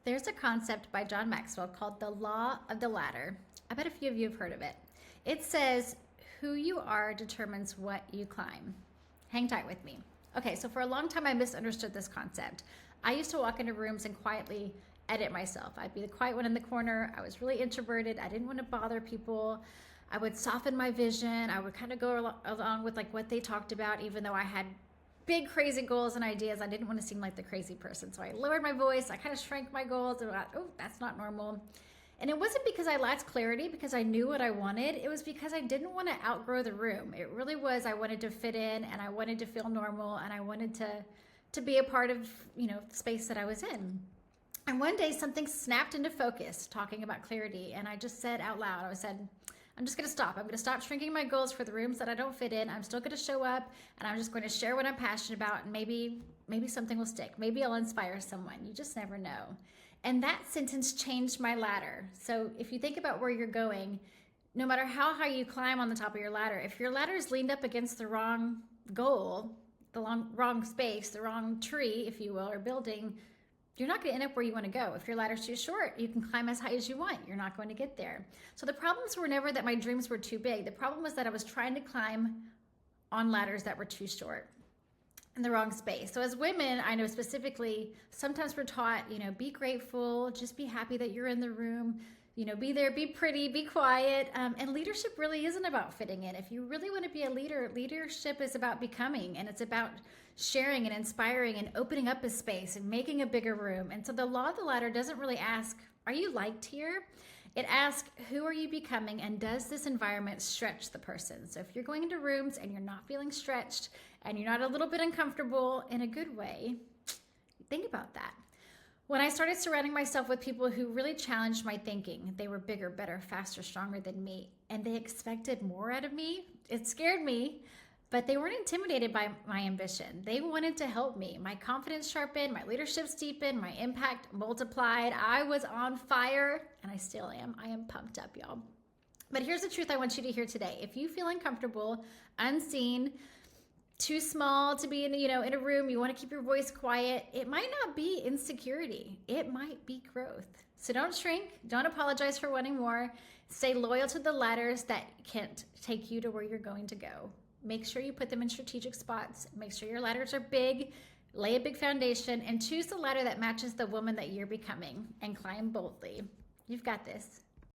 There's a concept by John Maxwell called the law of the ladder. I bet a few of you have heard of it. It says, who you are determines what you climb. Hang tight with me. Okay, so for a long time I misunderstood this concept. I used to walk into rooms and quietly edit myself. I'd be the quiet one in the corner. I was really introverted. I didn't want to bother people. I would soften my vision. I would kind of go along with like what they talked about, even though I had big crazy goals and ideas. I didn't want to seem like the crazy person. So I lowered my voice. I kind of shrank my goals and thought, oh, that's not normal. And it wasn't because I lacked clarity, because I knew what I wanted. It was because I didn't want to outgrow the room. It really was, I wanted to fit in and I wanted to feel normal and I wanted to be a part of, the space that I was in. And one day something snapped into focus talking about clarity. And I just said out loud, I said, I'm just gonna stop. I'm gonna stop shrinking my goals for the rooms that I don't fit in. I'm still gonna show up and I'm just gonna share what I'm passionate about, and maybe something will stick. Maybe I'll inspire someone. You just never know. And that sentence changed my ladder. So if you think about where you're going, no matter how high you climb on the top of your ladder, if your ladder is leaned up against the wrong goal, the wrong space, the wrong tree, if you will, or building, you're not going to end up where you want to go. If your ladder's too short, you can climb as high as you want. You're not going to get there. So the problems were never that my dreams were too big. The problem was that I was trying to climb on ladders that were too short in the wrong space. So as women, I know specifically, sometimes we're taught, be grateful, just be happy that you're in the room, be there, be pretty, be quiet. And leadership really isn't about fitting in. If you really want to be a leader, leadership is about becoming, and it's about sharing and inspiring and opening up a space and making a bigger room. And so the law of the ladder doesn't really ask, are you liked here? It asks, who are you becoming, and does this environment stretch the person? So if you're going into rooms and you're not feeling stretched and you're not a little bit uncomfortable in a good way, think about that. When I started surrounding myself with people who really challenged my thinking, they were bigger, better, faster, stronger than me, and they expected more out of me, it scared me, but they weren't intimidated by my ambition. They wanted to help me. My confidence sharpened, my leadership deepened, my impact multiplied. I was on fire, and I still am. I am pumped up, y'all. But here's the truth I want you to hear today. If you feel uncomfortable, unseen, too small to be in a room, you want to keep your voice quiet, it might not be insecurity. It might be growth. So don't shrink. Don't apologize for wanting more. Stay loyal to the ladders that can't take you to where you're going to go. Make sure you put them in strategic spots. Make sure your ladders are big. Lay a big foundation and choose the ladder that matches the woman that you're becoming, and climb boldly. You've got this.